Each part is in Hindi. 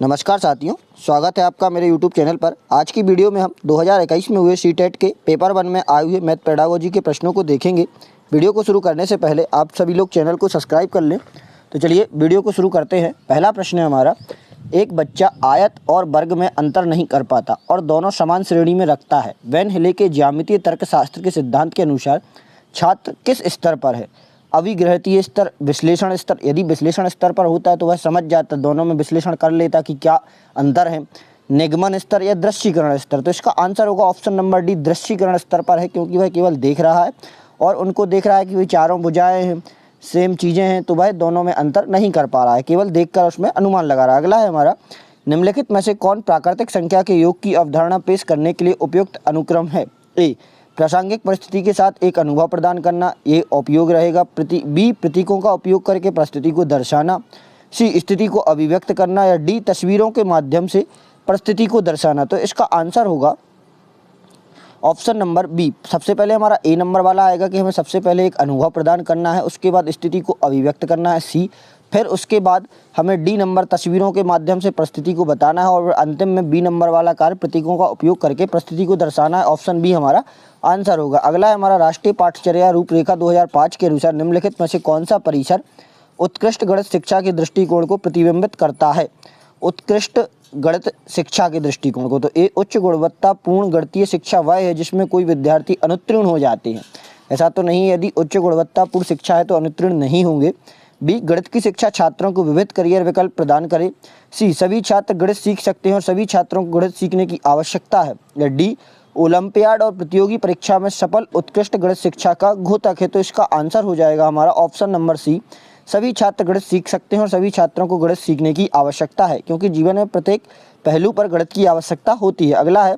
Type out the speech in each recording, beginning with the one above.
नमस्कार साथियों, स्वागत है आपका मेरे YouTube चैनल पर। आज की वीडियो में हम 2021 में हुए सीटेट के पेपर 1 में आए हुए मैथ पेडागोजी के प्रश्नों को देखेंगे। वीडियो को शुरू करने से पहले आप सभी लोग चैनल को सब्सक्राइब कर लें। तो चलिए वीडियो को शुरू करते हैं। पहला प्रश्न है हमारा, एक बच्चा आयत और वर्ग में अंतर नहीं कर पाता और दोनों समान श्रेणी में रखता है। वैन हेले के ज्यामितीय तर्कशास्त्र के सिद्धांत के अनुसार छात्र किस स्तर पर है? अभिग्रहतीय स्तर, विश्लेषण स्तर। यदि विश्लेषण स्तर पर होता है तो वह समझ जाता, दोनों में विश्लेषण कर लेता कि क्या अंतर है। निगमन स्तर या दृश्यीकरण स्तर। तो इसका आंसर होगा ऑप्शन नंबर डी, दृश्यीकरण स्तर पर है, क्योंकि वह केवल देख रहा है और उनको देख रहा है कि वही चारों भुजाएं हैं, सेम चीज़ें हैं, तो वह दोनों में अंतर नहीं कर पा रहा है, केवल देखकर उसमें अनुमान लगा रहा है। अगला है हमारा, निम्नलिखित में से कौन प्राकृतिक संख्या के योग की अवधारणा पेश करने के लिए उपयुक्त अनुक्रम है? ए, प्रासंगिक परिस्थिति के साथ एक अनुभव प्रदान करना, ये उपयोग रहेगा। बी, प्रतीकों का उपयोग करके परिस्थिति को दर्शाना। सी, स्थिति को अभिव्यक्त करना। या डी, तस्वीरों के माध्यम से परिस्थिति को दर्शाना। तो इसका आंसर होगा ऑप्शन नंबर बी। सबसे पहले हमारा ए नंबर वाला आएगा कि हमें सबसे पहले एक अनुभव प्रदान करना है, उसके बाद स्थिति को अभिव्यक्त करना है, सी। फिर उसके बाद हमें डी नंबर, तस्वीरों के माध्यम से परिस्थिति को बताना है, और अंतिम में बी नंबर वाला कार्य, प्रतीकों का उपयोग करके परिस्थिति को दर्शाना है। ऑप्शन बी हमारा आंसर होगा। अगला है हमारा, राष्ट्रीय पाठ्यचर्या रूपरेखा 2005 के अनुसार निम्नलिखित में से कौन सा परिसर उत्कृष्ट गणित शिक्षा के दृष्टिकोण को प्रतिबिंबित करता है? उत्कृष्ट गणित शिक्षा के दृष्टिकोण को। तो ए, उच्च गुणवत्तापूर्ण गणितीय शिक्षा वह है जिसमें कोई विद्यार्थी अनुत्तीर्ण हो जाते हैं। ऐसा तो नहीं है, यदि उच्च गुणवत्तापूर्ण शिक्षा है तो अनुत्तीर्ण नहीं होंगे। बी, गणित की शिक्षा छात्रों को विविध करियर विकल्प प्रदान करे। सी, सभी छात्र गणित सीख सकते हैं और सभी छात्रों को गणित सीखने की आवश्यकता है। या डी, ओलंपियाड और प्रतियोगी परीक्षा में सफल उत्कृष्ट गणित शिक्षा का घोतक है। तो इसका आंसर हो जाएगा हमारा ऑप्शन नंबर सी, सभी छात्र गणित सीख सकते हैं और सभी छात्रों को गणित सीखने की आवश्यकता है, क्योंकि जीवन में प्रत्येक पहलू पर गणित की आवश्यकता होती है। अगला है,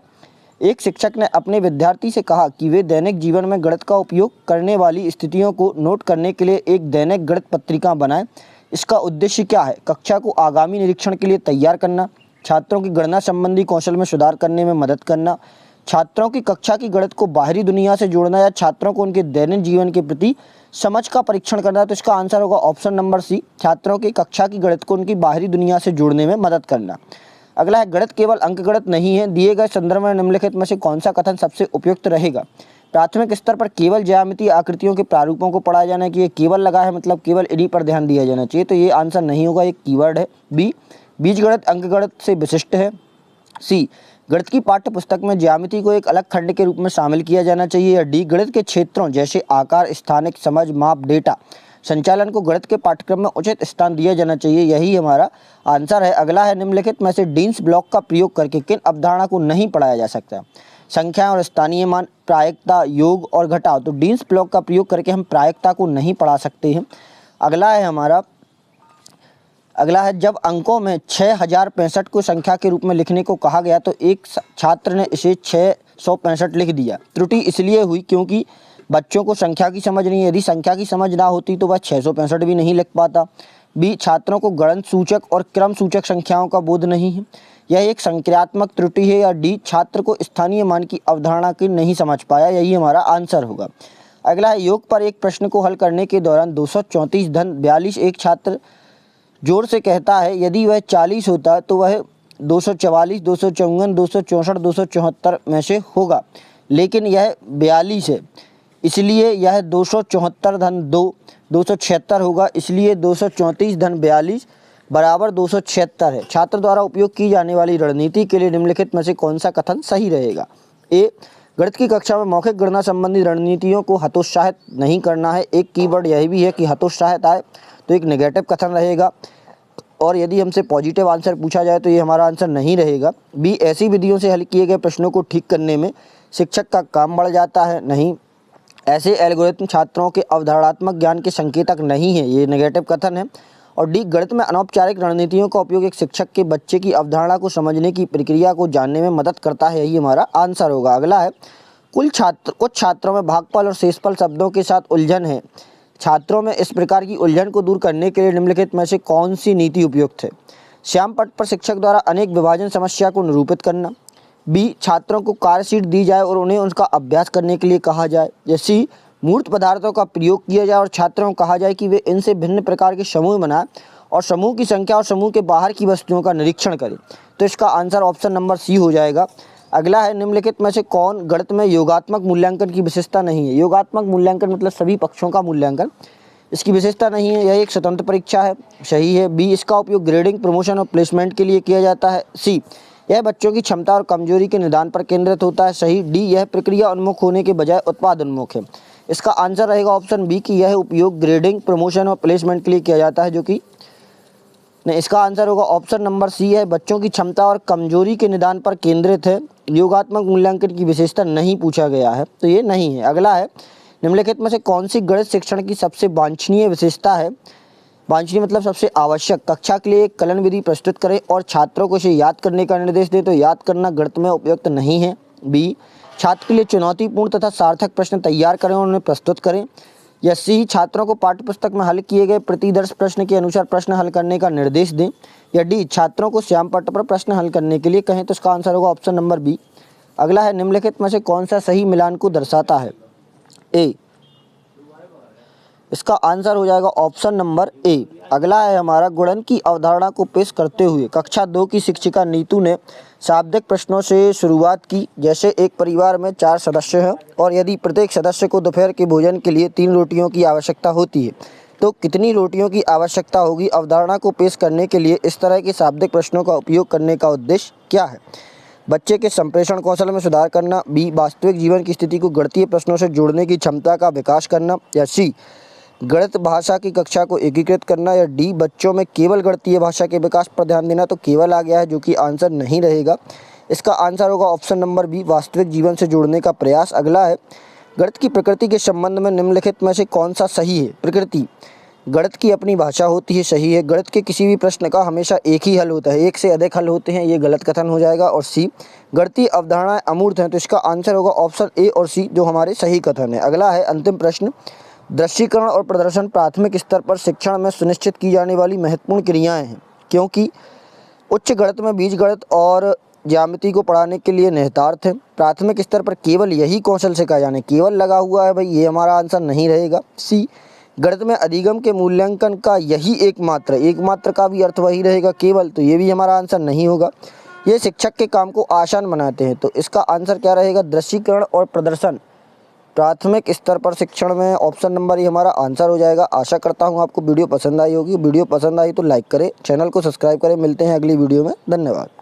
एक शिक्षक ने अपने विद्यार्थी से कहा कि वे दैनिक जीवन में गणित का उपयोग करने वाली स्थितियों को नोट करने के लिए एक दैनिक गणित पत्रिका बनाएं। इसका उद्देश्य क्या है? कक्षा को आगामी निरीक्षण के लिए तैयार करना, छात्रों की गणना संबंधी कौशल में सुधार करने में मदद करना, छात्रों की कक्षा की गणित को बाहरी दुनिया से जोड़ना, या छात्रों को उनके दैनिक जीवन के प्रति समझ का परीक्षण करना। तो इसका आंसर होगा ऑप्शन नंबर सी, छात्रों की कक्षा की गणित को उनकी बाहरी दुनिया से जोड़ने में मदद करना। अगला है, गणित केवल अंकगणित नहीं है, दिए गए संदर्भ में निम्नलिखित में से कौन सा कथन सबसे उपयुक्त रहेगा? प्राथमिक स्तर पर केवल ज्यामितीय आकृतियों के प्रारूपों को पढ़ाया जाना है, कि ये केवल लगा है मतलब केवल इन्हीं पर ध्यान दिया जाना चाहिए। तो ये आंसर नहीं होगा, एक कीवर्ड है। बी, बीजगणित अंकगणित से विशिष्ट है। सी, गणित की पाठ्य पुस्तक में ज्यामिति को एक अलग खंड के रूप में शामिल किया जाना चाहिए। या डी, गणित के क्षेत्रों जैसे आकार, स्थानिक समझ, माप, डेटा संचालन को गणित के पाठ्यक्रम में उचित स्थान दिया जाना चाहिए। यही हमारा आंसर है। अगला है, निम्नलिखित में से डीन्स ब्लॉक का प्रयोग करके किन अवधारणा को नहीं पढ़ाया जा सकता? संख्याएं और स्थानीय मान, प्रायिकता, योग और घटाव। तो डीन्स ब्लॉक का प्रयोग करके हम प्रायिकता को नहीं पढ़ा सकते हैं। अगला है हमारा, जब अंकों में 6065 को संख्या के रूप में लिखने को कहा गया तो एक छात्र ने इसे 665 लिख दिया। त्रुटि इसलिए हुई क्योंकि बच्चों को संख्या की समझ नहीं है। यदि संख्या की समझ ना होती तो वह 665 भी नहीं लिख पाता। बी, छात्रों को गणन सूचक और क्रम सूचक संख्याओं का बोध नहीं है, यह एक संक्रियात्मक त्रुटि है। या डी, छात्र को स्थानीय मान की अवधारणा की नहीं समझ पाया। यही हमारा आंसर होगा। अगला है, योग पर एक प्रश्न को हल करने के दौरान 234-42 एक छात्र जोर से कहता है, यदि वह 40 होता तो वह 244, 254, 264, 274 में से होगा, लेकिन यह 42 है, इसलिए यह 274-2 276 होगा। इसलिए 234-42 बराबर 276 है। छात्र द्वारा उपयोग की जाने वाली रणनीति के लिए निम्नलिखित में से कौन सा कथन सही रहेगा? ए, गणित की कक्षा में मौखिक गणना संबंधी रणनीतियों को हतोत्साहित नहीं करना है। एक कीवर्ड यह भी है कि हतोत्साहित आए तो एक नेगेटिव कथन रहेगा। और यदि हमसे पॉजिटिव आंसर पूछा जाए तो ये हमारा आंसर नहीं रहेगा। बी, ऐसी विधियों से हल किए गए प्रश्नों को ठीक करने में शिक्षक का काम बढ़ जाता है। नहीं, ऐसे एल्गोरिथम छात्रों के अवधारणात्मक ज्ञान के संकेतक नहीं है, ये नेगेटिव कथन है। और डी, गणित में अनौपचारिक रणनीतियों का उपयोग एक शिक्षक के बच्चे की अवधारणा को समझने की प्रक्रिया को जानने में मदद करता है। यही हमारा आंसर होगा। अगला है, कुछ छात्रों में भागफल और शेषफल शब्दों के साथ उलझन है। छात्रों में इस प्रकार की उलझन को दूर करने के लिए निम्नलिखित में से कौन सी नीति उपयुक्त है? श्याम पट पर शिक्षक द्वारा अनेक विभाजन समस्या को निरूपित करना। बी, छात्रों को कार्यशीट दी जाए और उन्हें उसका अभ्यास करने के लिए कहा जाए। या सी, मूर्त पदार्थों का प्रयोग किया जाए और छात्रों को कहा जाए कि वे इनसे भिन्न प्रकार के समूह बनाएं और समूह की संख्या और समूह के बाहर की वस्तुओं का निरीक्षण करें। तो इसका आंसर ऑप्शन नंबर सी हो जाएगा। अगला है, निम्नलिखित में से कौन गणित में योगात्मक मूल्यांकन की विशेषता नहीं है। योगात्मक मूल्यांकन मतलब सभी पक्षों का मूल्यांकन, इसकी विशेषता नहीं है, यह एक स्वतंत्र परीक्षा है, सही है। बी, इसका उपयोग ग्रेडिंग, प्रमोशन और प्लेसमेंट के लिए किया जाता है। सी, यह बच्चों की क्षमता और कमजोरी के निदान पर केंद्रित होता है, सही। डी, यह प्रक्रिया उन्मुख होने के बजाय उत्पाद उन्मुख है। इसका आंसर रहेगा ऑप्शन बी कि यह उपयोग ग्रेडिंग, प्रमोशन और प्लेसमेंट के लिए किया जाता है, जो कि नहीं, इसका आंसर होगा ऑप्शन नंबर सी है, बच्चों की क्षमता और कमजोरी के निदान पर केंद्रित है। योगात्मक मूल्यांकन की विशेषता नहीं पूछा गया है, तो ये नहीं है। अगला है, निम्नलिखित में से कौन सी गणित शिक्षण की सबसे वांछनीय विशेषता है। वांछनीय मतलब सबसे आवश्यक। कक्षा के लिए एक कलन विधि प्रस्तुत करें और छात्रों को इसे याद करने का निर्देश दें। तो याद करना गणित में उपयुक्त नहीं है। बी, छात्र के लिए चुनौतीपूर्ण तथा सार्थक प्रश्न तैयार करें और उन्हें प्रस्तुत करें। या सी, छात्रों को पाठ्यपुस्तक में हल किए गए प्रतिदर्श प्रश्न के अनुसार प्रश्न हल करने का निर्देश दें। या डी, छात्रों को श्यामपट्ट पर प्रश्न हल करने के लिए कहें। तो इसका आंसर होगा ऑप्शन नंबर बी। अगला है, निम्नलिखित में से कौन सा सही मिलान को दर्शाता है। ए, इसका आंसर हो जाएगा ऑप्शन नंबर ए। अगला है हमारा, गुणन की अवधारणा को पेश करते हुए कक्षा 2 की शिक्षिका नीतू ने शाब्दिक प्रश्नों से शुरुआत की। जैसे एक परिवार में 4 सदस्य हैं और यदि प्रत्येक सदस्य को दोपहर के भोजन के लिए 3 रोटियों की आवश्यकता होती है तो कितनी रोटियों की आवश्यकता होगी। अवधारणा को पेश करने के लिए इस तरह के शाब्दिक प्रश्नों का उपयोग करने का उद्देश्य क्या है। बच्चे के संप्रेषण कौशल में सुधार करना। बी, वास्तविक जीवन की स्थिति को गणितीय प्रश्नों से जोड़ने की क्षमता का विकास करना। या सी, गणित भाषा की कक्षा को एकीकृत करना। या डी, बच्चों में केवल गणितीय भाषा के विकास पर ध्यान देना। तो केवल आ गया है, जो कि आंसर नहीं रहेगा। इसका आंसर होगा ऑप्शन नंबर बी, वास्तविक जीवन से जोड़ने का प्रयास। अगला है, गणित की प्रकृति के संबंध में निम्नलिखित में से कौन सा सही है। प्रकृति, गणित की अपनी भाषा होती है, सही है। गणित के किसी भी प्रश्न का हमेशा एक ही हल होता है, एक से अधिक हल होते हैं, ये गलत कथन हो जाएगा। और सी, गणितीय अवधारणाएं अमूर्त हैं। तो इसका आंसर होगा ऑप्शन ए और सी, जो हमारे सही कथन है। अगला है, अंतिम प्रश्न, दृश्यीकरण और प्रदर्शन प्राथमिक स्तर पर शिक्षण में सुनिश्चित की जाने वाली महत्वपूर्ण क्रियाएं हैं, क्योंकि उच्च गणित में बीजगणित और ज्यामिति को पढ़ाने के लिए निहितार्थ है। प्राथमिक स्तर पर केवल यही कौशल सिखाए जाने। केवल लगा हुआ है भाई, ये हमारा आंसर नहीं रहेगा। सी, गणित में अधिगम के मूल्यांकन का यही एकमात्र का भी अर्थ वही रहेगा, केवल। तो ये भी हमारा आंसर नहीं होगा। ये शिक्षक के काम को आसान बनाते हैं। तो इसका आंसर क्या रहेगा, दृश्यीकरण और प्रदर्शन प्राथमिक स्तर पर शिक्षण में। ऑप्शन नंबर ये हमारा आंसर हो जाएगा। आशा करता हूँ आपको वीडियो पसंद आई होगी। वीडियो पसंद आई तो लाइक करें, चैनल को सब्सक्राइब करें। मिलते हैं अगली वीडियो में। धन्यवाद।